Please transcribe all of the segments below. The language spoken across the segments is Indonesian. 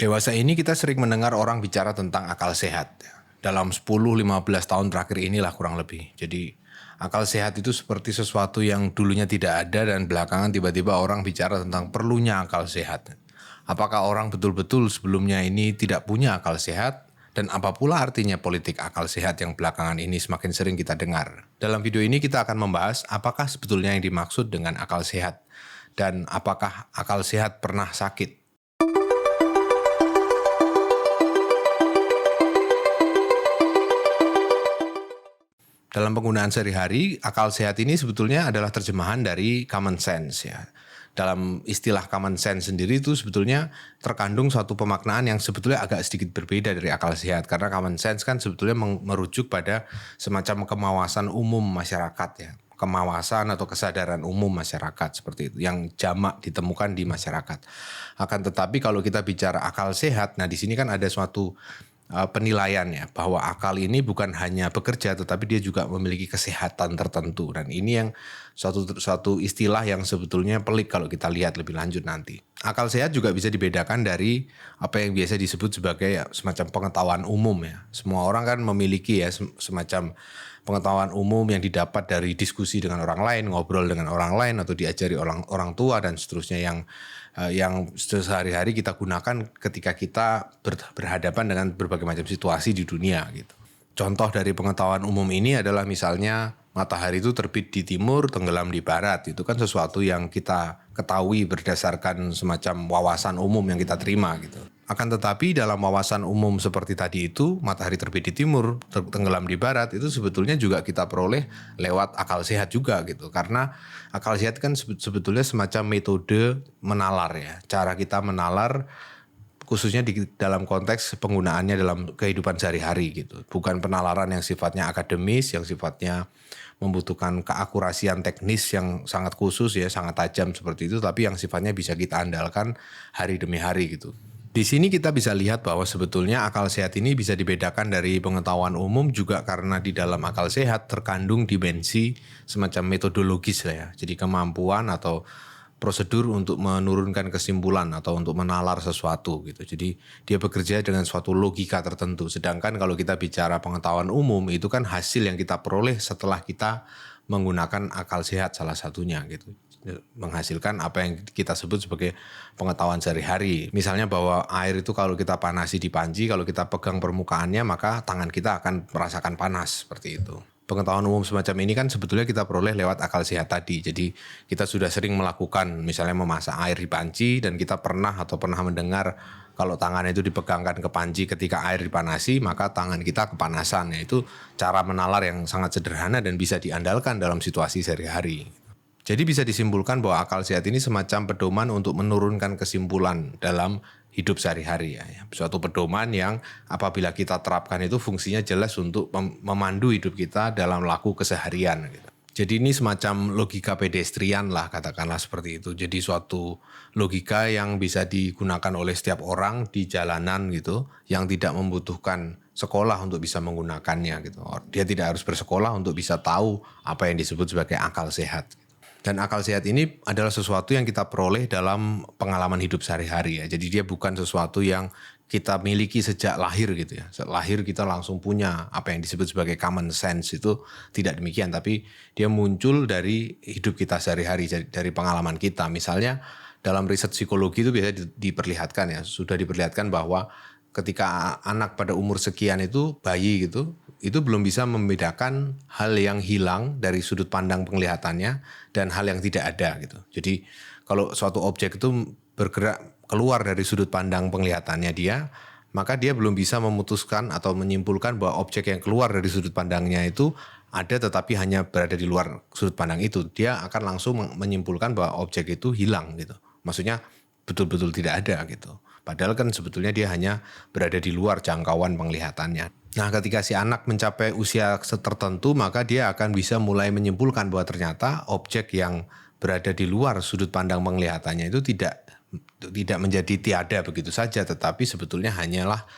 Dewasa ini kita sering mendengar orang bicara tentang akal sehat. Dalam 10-15 tahun terakhir inilah kurang lebih. Jadi akal sehat itu seperti sesuatu yang dulunya tidak ada dan belakangan tiba-tiba orang bicara tentang perlunya akal sehat. Apakah orang betul-betul sebelumnya ini tidak punya akal sehat? Dan apa pula artinya politik akal sehat yang belakangan ini semakin sering kita dengar? Dalam video ini kita akan membahas apakah sebetulnya yang dimaksud dengan akal sehat. Dan apakah akal sehat pernah sakit? Dalam penggunaan sehari-hari, akal sehat ini sebetulnya adalah terjemahan dari common sense ya. Dalam istilah common sense sendiri itu sebetulnya terkandung suatu pemaknaan yang sebetulnya agak sedikit berbeda dari akal sehat. Karena common sense kan sebetulnya merujuk pada semacam kemawasan umum masyarakat ya. Kemawasan atau kesadaran umum masyarakat seperti itu. Yang jamak ditemukan di masyarakat. Akan tetapi kalau kita bicara akal sehat, nah di sini kan ada suatu penilaian ya bahwa akal ini bukan hanya bekerja tetapi dia juga memiliki kesehatan tertentu dan ini yang suatu istilah yang sebetulnya pelik kalau kita lihat lebih lanjut nanti. Akal sehat juga bisa dibedakan dari apa yang biasa disebut sebagai semacam pengetahuan umum ya. Semua orang kan memiliki ya semacam pengetahuan umum yang didapat dari diskusi dengan orang lain, ngobrol dengan orang lain atau diajari orang tua dan seterusnya yang sehari-hari kita gunakan ketika kita berhadapan dengan berbagai macam situasi di dunia gitu. Contoh dari pengetahuan umum ini adalah misalnya matahari itu terbit di timur, tenggelam di barat. Itu kan sesuatu yang kita ketahui berdasarkan semacam wawasan umum yang kita terima gitu. Akan tetapi dalam wawasan umum seperti tadi itu, matahari terbit di timur, tenggelam di barat, itu sebetulnya juga kita peroleh lewat akal sehat juga gitu. Karena akal sehat kan sebetulnya semacam metode menalar ya. Cara kita menalar khususnya di dalam konteks penggunaannya dalam kehidupan sehari-hari gitu. Bukan penalaran yang sifatnya akademis, yang sifatnya membutuhkan keakurasian teknis yang sangat khusus ya, sangat tajam seperti itu, tapi yang sifatnya bisa kita andalkan hari demi hari gitu. Di sini kita bisa lihat bahwa sebetulnya akal sehat ini bisa dibedakan dari pengetahuan umum juga karena di dalam akal sehat terkandung dimensi semacam metodologis lah ya. Jadi kemampuan atau prosedur untuk menurunkan kesimpulan atau untuk menalar sesuatu gitu. Jadi dia bekerja dengan suatu logika tertentu. Sedangkan kalau kita bicara pengetahuan umum itu kan hasil yang kita peroleh setelah kita menggunakan akal sehat salah satunya gitu. Menghasilkan apa yang kita sebut sebagai pengetahuan sehari-hari. Misalnya bahwa air itu kalau kita panasi di panci, kalau kita pegang permukaannya maka tangan kita akan merasakan panas seperti itu. Pengetahuan umum semacam ini kan sebetulnya kita peroleh lewat akal sehat tadi. Jadi kita sudah sering melakukan misalnya memasak air di panci dan kita pernah mendengar kalau tangan itu dipegangkan ke panci ketika air dipanasi maka tangan kita kepanasan. Itu cara menalar yang sangat sederhana dan bisa diandalkan dalam situasi sehari-hari. Jadi bisa disimpulkan bahwa akal sehat ini semacam pedoman untuk menurunkan kesimpulan dalam hidup sehari-hari ya. Suatu pedoman yang apabila kita terapkan itu fungsinya jelas untuk memandu hidup kita dalam laku keseharian gitu. Jadi ini semacam logika pedestrian lah katakanlah seperti itu. Jadi suatu logika yang bisa digunakan oleh setiap orang di jalanan gitu yang tidak membutuhkan sekolah untuk bisa menggunakannya gitu. Dia tidak harus bersekolah untuk bisa tahu apa yang disebut sebagai akal sehat. Dan akal sehat ini adalah sesuatu yang kita peroleh dalam pengalaman hidup sehari-hari ya. Jadi dia bukan sesuatu yang kita miliki sejak lahir gitu ya. Lahir kita langsung punya apa yang disebut sebagai common sense itu tidak demikian. Tapi dia muncul dari hidup kita sehari-hari, dari pengalaman kita. Misalnya dalam riset psikologi itu biasa diperlihatkan ya. Sudah diperlihatkan bahwa ketika anak pada umur sekian itu bayi gitu, itu belum bisa membedakan hal yang hilang dari sudut pandang penglihatannya dan hal yang tidak ada gitu. Jadi kalau suatu objek itu bergerak keluar dari sudut pandang penglihatannya dia, maka dia belum bisa memutuskan atau menyimpulkan bahwa objek yang keluar dari sudut pandangnya itu ada tetapi hanya berada di luar sudut pandang itu. Dia akan langsung menyimpulkan bahwa objek itu hilang gitu. Maksudnya betul-betul tidak ada gitu. Padahal kan sebetulnya dia hanya berada di luar jangkauan penglihatannya. Nah ketika si anak mencapai usia tertentu maka dia akan bisa mulai menyimpulkan bahwa ternyata objek yang berada di luar sudut pandang penglihatannya itu tidak menjadi tiada begitu saja. Tetapi sebetulnya hanyalah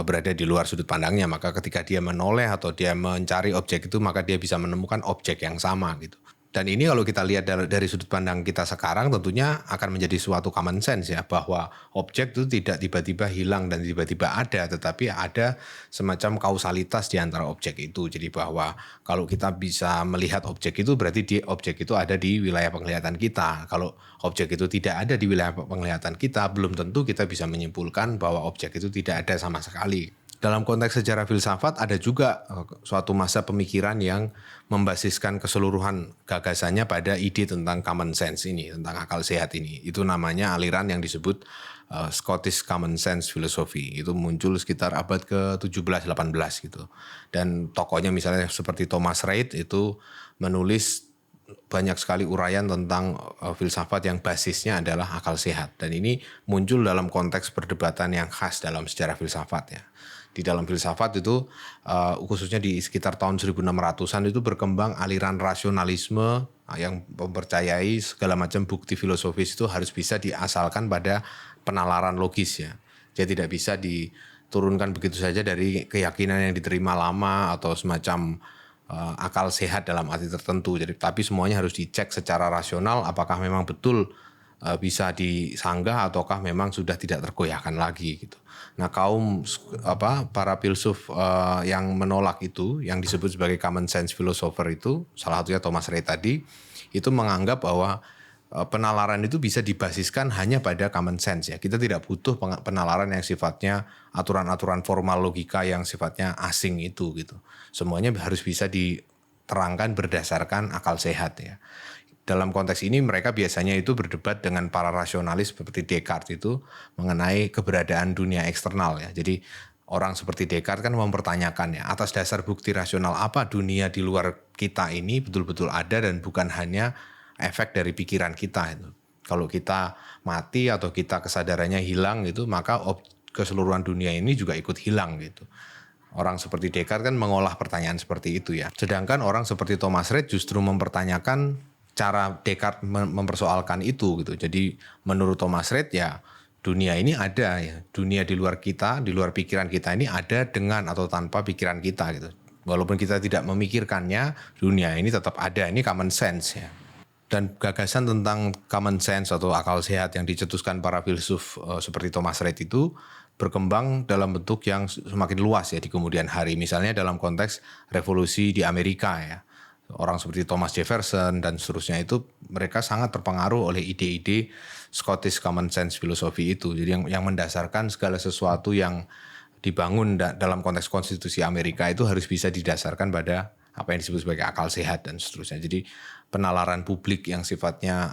berada di luar sudut pandangnya. Maka ketika dia menoleh atau dia mencari objek itu maka dia bisa menemukan objek yang sama gitu. Dan ini kalau kita lihat dari sudut pandang kita sekarang tentunya akan menjadi suatu common sense ya, bahwa objek itu tidak tiba-tiba hilang dan tiba-tiba ada, tetapi ada semacam kausalitas di antara objek itu. Jadi bahwa kalau kita bisa melihat objek itu berarti objek itu ada di wilayah penglihatan kita. Kalau objek itu tidak ada di wilayah penglihatan kita, belum tentu kita bisa menyimpulkan bahwa objek itu tidak ada sama sekali. Dalam konteks sejarah filsafat ada juga suatu masa pemikiran yang membasiskan keseluruhan gagasannya pada ide tentang common sense ini, tentang akal sehat ini. Itu namanya aliran yang disebut Scottish Common Sense Philosophy. Itu muncul sekitar abad ke-17-18 gitu. Dan tokohnya misalnya seperti Thomas Reid itu menulis banyak sekali uraian tentang filsafat yang basisnya adalah akal sehat. Dan ini muncul dalam konteks perdebatan yang khas dalam sejarah filsafat ya. Di dalam filsafat itu khususnya di sekitar tahun 1600-an itu berkembang aliran rasionalisme yang mempercayai segala macam bukti filosofis itu harus bisa diasalkan pada penalaran logis ya. Jadi tidak bisa diturunkan begitu saja dari keyakinan yang diterima lama atau semacam akal sehat dalam arti tertentu. Jadi tapi semuanya harus dicek secara rasional apakah memang betul bisa disanggah ataukah memang sudah tidak tergoyahkan lagi gitu. Nah, para filsuf yang menolak itu, yang disebut sebagai common sense philosopher itu, salah satunya Thomas Reid tadi, itu menganggap bahwa penalaran itu bisa dibasiskan hanya pada common sense ya. Kita tidak butuh penalaran yang sifatnya aturan-aturan formal logika yang sifatnya asing itu gitu. Semuanya harus bisa diterangkan berdasarkan akal sehat ya. Dalam konteks ini mereka biasanya itu berdebat dengan para rasionalis seperti Descartes itu mengenai keberadaan dunia eksternal ya. Jadi orang seperti Descartes kan mempertanyakan ya, atas dasar bukti rasional apa dunia di luar kita ini betul-betul ada dan bukan hanya efek dari pikiran kita itu. Kalau kita mati atau kita kesadarannya hilang gitu, maka keseluruhan dunia ini juga ikut hilang gitu. Orang seperti Descartes kan mengolah pertanyaan seperti itu ya. Sedangkan orang seperti Thomas Reid justru mempertanyakan cara Descartes mempersoalkan itu gitu. Jadi menurut Thomas Reid ya dunia ini ada ya. Dunia di luar kita, di luar pikiran kita ini ada dengan atau tanpa pikiran kita gitu. Walaupun kita tidak memikirkannya, dunia ini tetap ada. Ini common sense ya. Dan gagasan tentang common sense atau akal sehat yang dicetuskan para filsuf seperti Thomas Reid itu berkembang dalam bentuk yang semakin luas ya di kemudian hari. Misalnya dalam konteks revolusi di Amerika ya. Orang seperti Thomas Jefferson dan seterusnya itu mereka sangat terpengaruh oleh ide-ide Scottish Common Sense Philosophy itu. Jadi yang mendasarkan segala sesuatu yang dibangun dalam konteks konstitusi Amerika itu harus bisa didasarkan pada apa yang disebut sebagai akal sehat dan seterusnya. Jadi penalaran publik yang sifatnya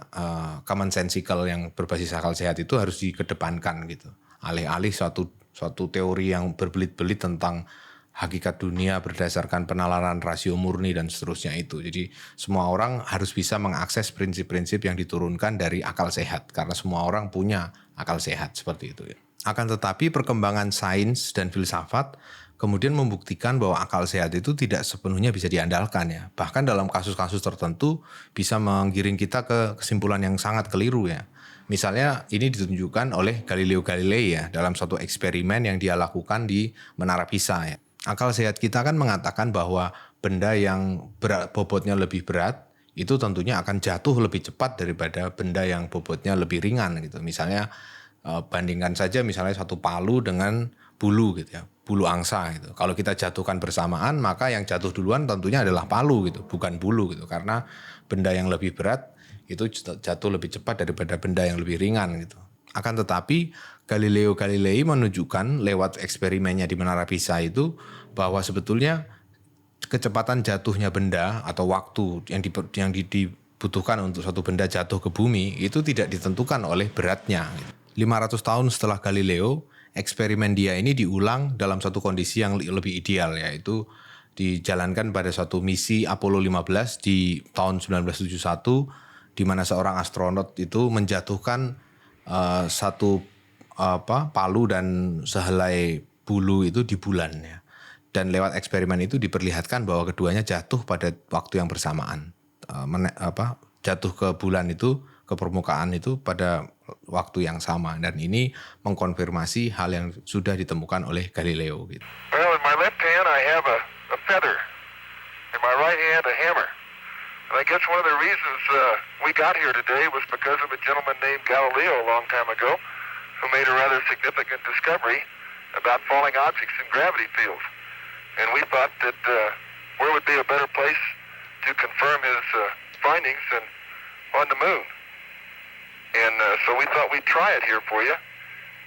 commonsensical yang berbasis akal sehat itu harus dikedepankan gitu. Alih-alih suatu teori yang berbelit-belit tentang hakikat dunia berdasarkan penalaran rasio murni dan seterusnya itu. Jadi semua orang harus bisa mengakses prinsip-prinsip yang diturunkan dari akal sehat. Karena semua orang punya akal sehat seperti itu ya. Akan tetapi perkembangan sains dan filsafat kemudian membuktikan bahwa akal sehat itu tidak sepenuhnya bisa diandalkan ya. Bahkan dalam kasus-kasus tertentu bisa menggiring kita ke kesimpulan yang sangat keliru ya. Misalnya ini ditunjukkan oleh Galileo Galilei ya dalam suatu eksperimen yang dia lakukan di Menara Pisa ya. Akal sehat kita kan mengatakan bahwa benda yang bobotnya lebih berat itu tentunya akan jatuh lebih cepat daripada benda yang bobotnya lebih ringan gitu. Misalnya bandingkan saja misalnya satu palu dengan bulu gitu ya, bulu angsa gitu. Kalau kita jatuhkan bersamaan maka yang jatuh duluan tentunya adalah palu gitu, bukan bulu gitu. Karena benda yang lebih berat itu jatuh lebih cepat daripada benda yang lebih ringan gitu. Akan tetapi Galileo Galilei menunjukkan lewat eksperimennya di Menara Pisa itu bahwa sebetulnya kecepatan jatuhnya benda atau waktu yang dibutuhkan untuk suatu benda jatuh ke bumi itu tidak ditentukan oleh beratnya. 500 tahun setelah Galileo, eksperimen dia ini diulang dalam satu kondisi yang lebih ideal yaitu dijalankan pada suatu misi Apollo 15 di tahun 1971 di mana seorang astronot itu menjatuhkan satu palu dan sehelai bulu itu di bulan ya. Dan lewat eksperimen itu diperlihatkan bahwa keduanya jatuh pada waktu yang bersamaan. Jatuh ke bulan itu, ke permukaan itu pada waktu yang sama. Dan ini mengkonfirmasi hal yang sudah ditemukan oleh Galileo gitu. Well, in my left hand I have a feather. In my right hand a hammer. And I guess one of the reasons we got here today was because of a gentleman named Galileo a long time ago who made a rather significant discovery about falling objects in gravity fields. And we thought that where would be a better place to confirm his findings than on the moon. And so we thought we'd try it here for you.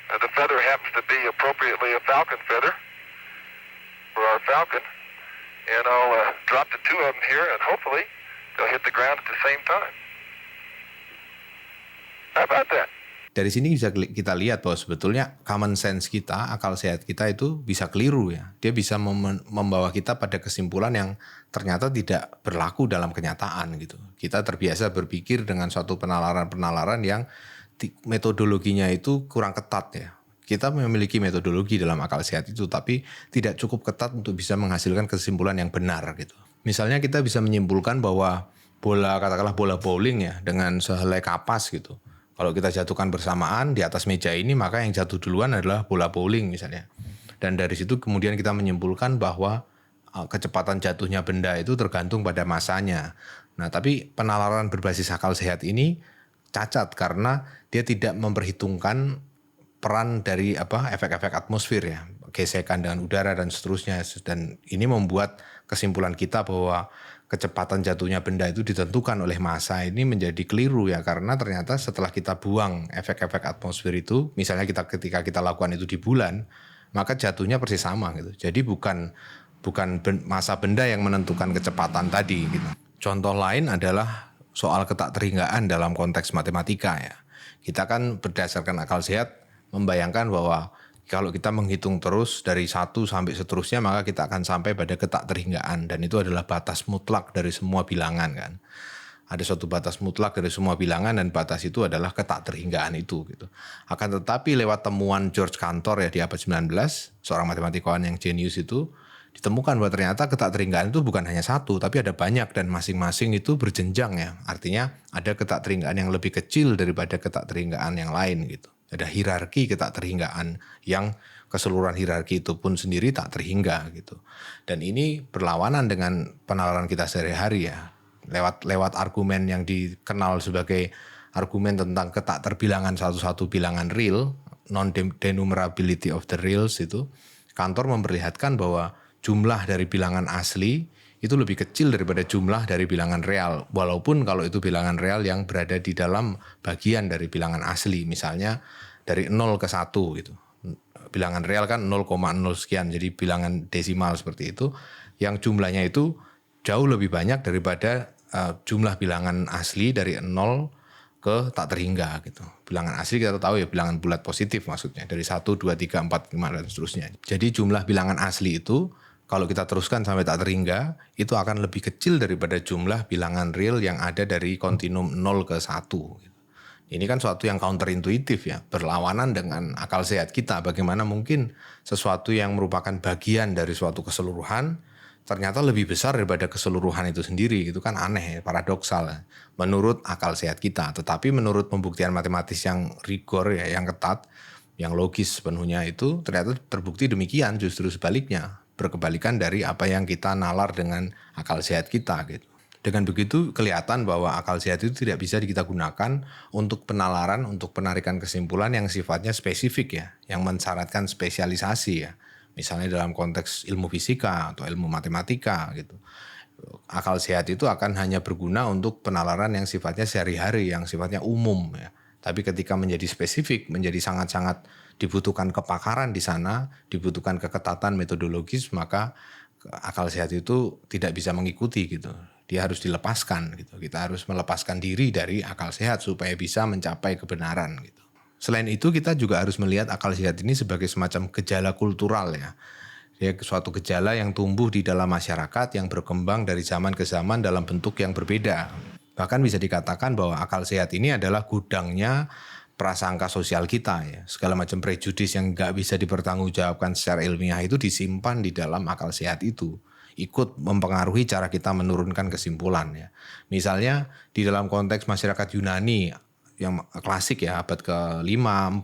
The feather happens to be appropriately a falcon feather for our falcon. And I'll drop the two of them here, and hopefully they'll hit the ground at the same time. How about that? Dari sini bisa kita lihat bahwa sebetulnya common sense kita, akal sehat kita itu bisa keliru ya. Dia bisa membawa kita pada kesimpulan yang ternyata tidak berlaku dalam kenyataan gitu. Kita terbiasa berpikir dengan suatu penalaran-penalaran yang metodologinya itu kurang ketat ya. Kita memiliki metodologi dalam akal sehat itu, tapi tidak cukup ketat untuk bisa menghasilkan kesimpulan yang benar gitu. Misalnya kita bisa menyimpulkan bahwa katakanlah bola bowling ya, dengan sehelai kapas gitu. Kalau kita jatuhkan bersamaan di atas meja ini, maka yang jatuh duluan adalah bola bowling misalnya. Dan dari situ kemudian kita menyimpulkan bahwa kecepatan jatuhnya benda itu tergantung pada masanya. Nah, tapi penalaran berbasis akal sehat ini cacat karena dia tidak memperhitungkan peran dari efek-efek atmosfer ya, gesekan dengan udara dan seterusnya. Dan ini membuat kesimpulan kita bahwa kecepatan jatuhnya benda itu ditentukan oleh massa ini menjadi keliru ya, karena ternyata setelah kita buang efek-efek atmosfer itu, misalnya ketika kita lakukan itu di bulan, maka jatuhnya persis sama gitu. Jadi bukan massa benda yang menentukan kecepatan tadi gitu. Contoh lain adalah soal ketakterhinggaan dalam konteks matematika ya. Kita kan berdasarkan akal sehat membayangkan bahwa kalau kita menghitung terus dari 1 sampai seterusnya, maka kita akan sampai pada ketakterhinggaan, dan itu adalah batas mutlak dari semua bilangan kan. Ada suatu batas mutlak dari semua bilangan, dan batas itu adalah ketakterhinggaan itu gitu. Akan tetapi lewat temuan George Cantor ya di abad 19, seorang matematikawan yang jenius itu, ditemukan bahwa ternyata ketakterhinggaan itu bukan hanya satu, tapi ada banyak, dan masing-masing itu berjenjang ya. Artinya ada ketakterhinggaan yang lebih kecil daripada ketakterhinggaan yang lain gitu. Ada hierarki ketakterhinggaan yang keseluruhan hierarki itu pun sendiri tak terhingga gitu. Dan ini berlawanan dengan penalaran kita sehari-hari ya. Lewat argumen yang dikenal sebagai argumen tentang ketakterbilangan satu-satu bilangan real, non-denumerability of the reals itu, Cantor memperlihatkan bahwa jumlah dari bilangan asli itu lebih kecil daripada jumlah dari bilangan real. Walaupun kalau itu bilangan real yang berada di dalam bagian dari bilangan asli. Misalnya dari 0 ke 1 gitu. Bilangan real kan 0,0 sekian. Jadi bilangan desimal seperti itu. Yang jumlahnya itu jauh lebih banyak daripada jumlah bilangan asli dari 0 ke tak terhingga gitu. Bilangan asli kita tahu ya bilangan bulat positif maksudnya. Dari 1, 2, 3, 4, 5 dan seterusnya. Jadi jumlah bilangan asli itu kalau kita teruskan sampai tak terhingga, itu akan lebih kecil daripada jumlah bilangan real yang ada dari kontinum 0 ke 1. Ini kan suatu yang counterintuitif ya, berlawanan dengan akal sehat kita. Bagaimana mungkin sesuatu yang merupakan bagian dari suatu keseluruhan, ternyata lebih besar daripada keseluruhan itu sendiri. Itu kan aneh, paradoksal ya, menurut akal sehat kita. Tetapi menurut pembuktian matematis yang rigor ya, yang ketat, yang logis sepenuhnya itu, ternyata terbukti demikian, justru sebaliknya. Berkebalikan dari apa yang kita nalar dengan akal sehat kita gitu. Dengan begitu kelihatan bahwa akal sehat itu tidak bisa kita gunakan untuk penalaran, untuk penarikan kesimpulan yang sifatnya spesifik ya, yang mensyaratkan spesialisasi ya. Misalnya dalam konteks ilmu fisika atau ilmu matematika gitu. Akal sehat itu akan hanya berguna untuk penalaran yang sifatnya sehari-hari, yang sifatnya umum ya. Tapi ketika menjadi spesifik, menjadi sangat-sangat dibutuhkan kepakaran di sana, dibutuhkan keketatan metodologis, maka akal sehat itu tidak bisa mengikuti gitu. Dia harus dilepaskan gitu. Kita harus melepaskan diri dari akal sehat supaya bisa mencapai kebenaran gitu. Selain itu kita juga harus melihat akal sehat ini sebagai semacam gejala kultural ya. Dia suatu gejala yang tumbuh di dalam masyarakat yang berkembang dari zaman ke zaman dalam bentuk yang berbeda. Bahkan bisa dikatakan bahwa akal sehat ini adalah gudangnya prasangka sosial kita ya. Segala macam prejudis yang gak bisa dipertanggungjawabkan secara ilmiah itu disimpan di dalam akal sehat itu. Ikut mempengaruhi cara kita menurunkan kesimpulan ya. Misalnya di dalam konteks masyarakat Yunani yang klasik ya, abad ke-5,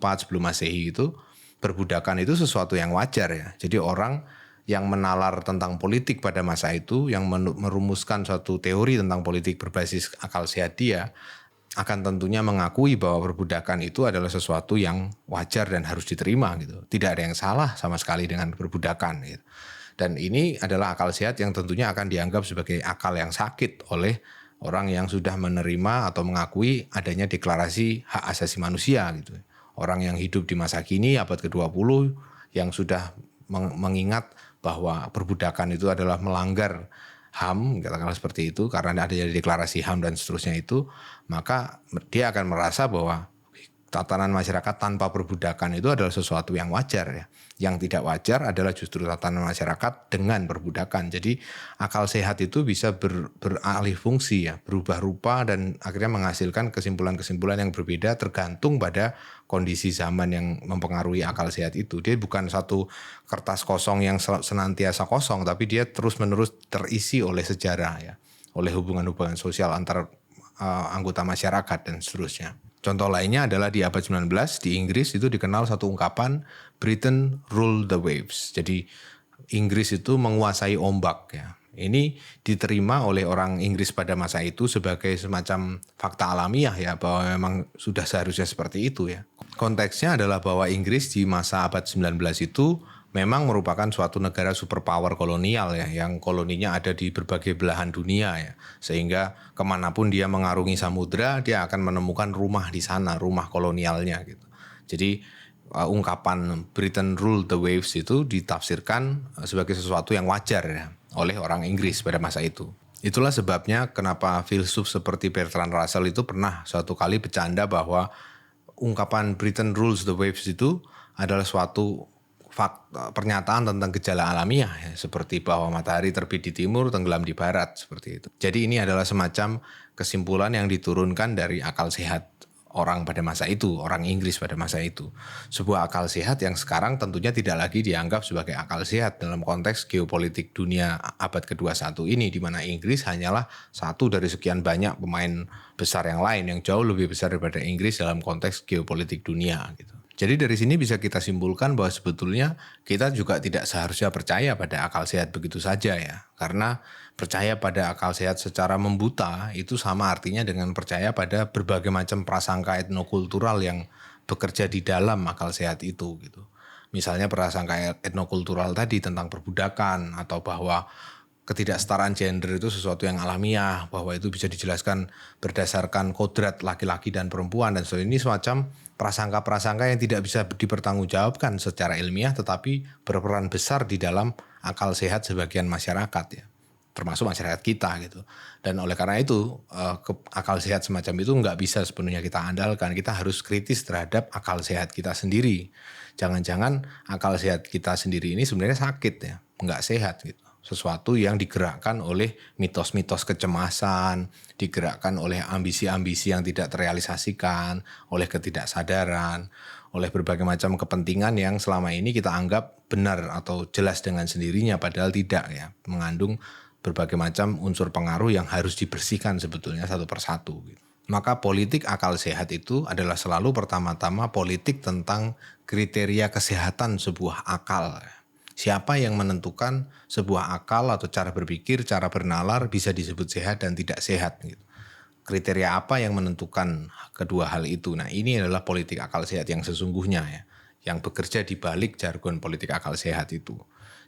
4 sebelum Masehi itu, perbudakan itu sesuatu yang wajar ya. Jadi orang yang menalar tentang politik pada masa itu, yang merumuskan suatu teori tentang politik berbasis akal sehat dia, akan tentunya mengakui bahwa perbudakan itu adalah sesuatu yang wajar dan harus diterima gitu. Tidak ada yang salah sama sekali dengan perbudakan gitu. Dan ini adalah akal sehat yang tentunya akan dianggap sebagai akal yang sakit oleh orang yang sudah menerima atau mengakui adanya deklarasi hak asasi manusia gitu. Orang yang hidup di masa kini abad ke-20 yang sudah mengingat bahwa perbudakan itu adalah melanggar HAM, katakanlah seperti itu, karena ada deklarasi HAM dan seterusnya itu, maka dia akan merasa bahwa tatanan masyarakat tanpa perbudakan itu adalah sesuatu yang wajar ya. Yang tidak wajar adalah justru tatanan masyarakat dengan perbudakan. Jadi akal sehat itu bisa beralih fungsi ya, berubah rupa dan akhirnya menghasilkan kesimpulan-kesimpulan yang berbeda tergantung pada kondisi zaman yang mempengaruhi akal sehat itu. Dia bukan satu kertas kosong yang senantiasa kosong, tapi dia terus-menerus terisi oleh sejarah ya, oleh hubungan-hubungan sosial antar anggota masyarakat dan seterusnya. Contoh lainnya adalah di abad 19 di Inggris itu dikenal satu ungkapan Britain rule the waves. Jadi Inggris itu menguasai ombak ya. Ini diterima oleh orang Inggris pada masa itu sebagai semacam fakta alamiah ya, bahwa memang sudah seharusnya seperti itu ya. Konteksnya adalah bahwa Inggris di masa abad 19 itu memang merupakan suatu negara superpower kolonial ya, yang koloninya ada di berbagai belahan dunia ya, sehingga kemanapun dia mengarungi samudra dia akan menemukan rumah di sana, rumah kolonialnya gitu. Jadi ungkapan Britain rule the waves itu ditafsirkan sebagai sesuatu yang wajar ya, oleh orang Inggris pada masa itu. Itulah sebabnya kenapa filsuf seperti Bertrand Russell itu pernah suatu kali bercanda bahwa ungkapan Britain rules the waves itu adalah suatu pernyataan tentang gejala alamiah ya, seperti bahwa matahari terbit di timur, tenggelam di barat, seperti itu. Jadi ini adalah semacam kesimpulan yang diturunkan dari akal sehat orang pada masa itu, orang Inggris pada masa itu. Sebuah akal sehat yang sekarang tentunya tidak lagi dianggap sebagai akal sehat dalam konteks geopolitik dunia abad ke-21 ini, di mana Inggris hanyalah satu dari sekian banyak pemain besar yang lain yang jauh lebih besar daripada Inggris dalam konteks geopolitik dunia gitu. Jadi dari sini bisa kita simpulkan bahwa sebetulnya kita juga tidak seharusnya percaya pada akal sehat begitu saja ya. Karena percaya pada akal sehat secara membuta itu sama artinya dengan percaya pada berbagai macam prasangka etnokultural yang bekerja di dalam akal sehat itu gitu. Misalnya prasangka etnokultural tadi tentang perbudakan, atau bahwa ketidaksetaraan gender itu sesuatu yang alamiah, bahwa itu bisa dijelaskan berdasarkan kodrat laki-laki dan perempuan, dan sebagainya. Ini semacam prasangka-prasangka yang tidak bisa dipertanggungjawabkan secara ilmiah, tetapi berperan besar di dalam akal sehat sebagian masyarakat ya, termasuk masyarakat kita gitu. Dan oleh karena itu akal sehat semacam itu nggak bisa sepenuhnya kita andalkan. Kita harus kritis terhadap akal sehat kita sendiri. Jangan-jangan akal sehat kita sendiri ini sebenarnya sakit ya, nggak sehat gitu. Sesuatu yang digerakkan oleh mitos-mitos kecemasan, digerakkan oleh ambisi-ambisi yang tidak terrealisasikan, oleh ketidaksadaran, oleh berbagai macam kepentingan yang selama ini kita anggap benar atau jelas dengan sendirinya, padahal tidak ya, mengandung berbagai macam unsur pengaruh yang harus dibersihkan sebetulnya satu persatu. Maka politik akal sehat itu adalah selalu pertama-tama politik tentang kriteria kesehatan sebuah akal. Siapa yang menentukan sebuah akal atau cara berpikir, cara bernalar bisa disebut sehat dan tidak sehat gitu. Kriteria apa yang menentukan kedua hal itu? Nah, ini adalah politik akal sehat yang sesungguhnya ya, yang bekerja di balik jargon politik akal sehat itu.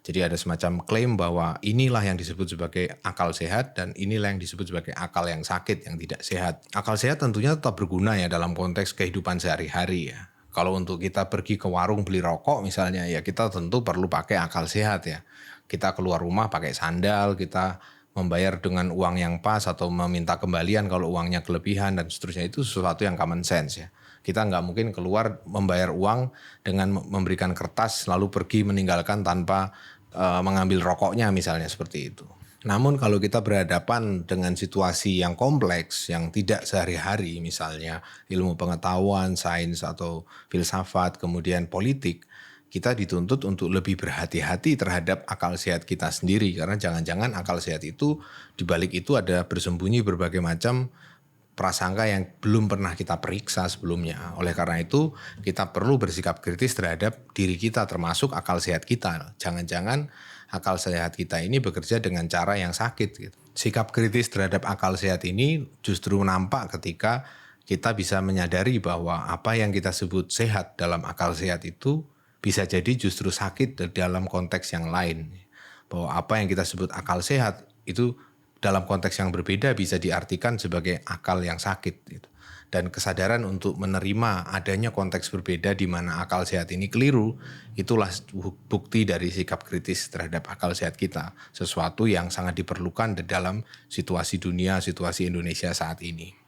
Jadi ada semacam klaim bahwa inilah yang disebut sebagai akal sehat dan inilah yang disebut sebagai akal yang sakit, yang tidak sehat. Akal sehat tentunya tetap berguna ya dalam konteks kehidupan sehari-hari ya. Kalau untuk kita pergi ke warung beli rokok misalnya, ya kita tentu perlu pakai akal sehat ya. Kita keluar rumah pakai sandal, kita membayar dengan uang yang pas atau meminta kembalian kalau uangnya kelebihan dan seterusnya, itu sesuatu yang common sense ya. Kita nggak mungkin keluar membayar uang dengan memberikan kertas lalu pergi meninggalkan tanpa mengambil rokoknya misalnya, seperti itu. Namun kalau kita berhadapan dengan situasi yang kompleks, yang tidak sehari-hari, misalnya ilmu pengetahuan, sains atau filsafat, kemudian politik, kita dituntut untuk lebih berhati-hati terhadap akal sehat kita sendiri. Karena jangan-jangan akal sehat itu, dibalik itu ada bersembunyi berbagai macam prasangka yang belum pernah kita periksa sebelumnya. Oleh karena itu kita perlu bersikap kritis terhadap diri kita termasuk akal sehat kita. Jangan-jangan akal sehat kita ini bekerja dengan cara yang sakit gitu. Sikap kritis terhadap akal sehat ini justru nampak ketika kita bisa menyadari bahwa apa yang kita sebut sehat dalam akal sehat itu bisa jadi justru sakit dalam konteks yang lain. Bahwa apa yang kita sebut akal sehat itu dalam konteks yang berbeda bisa diartikan sebagai akal yang sakit gitu. Dan kesadaran untuk menerima adanya konteks berbeda di mana akal sehat ini keliru, itulah bukti dari sikap kritis terhadap akal sehat kita. Sesuatu yang sangat diperlukan dalam situasi dunia, situasi Indonesia saat ini.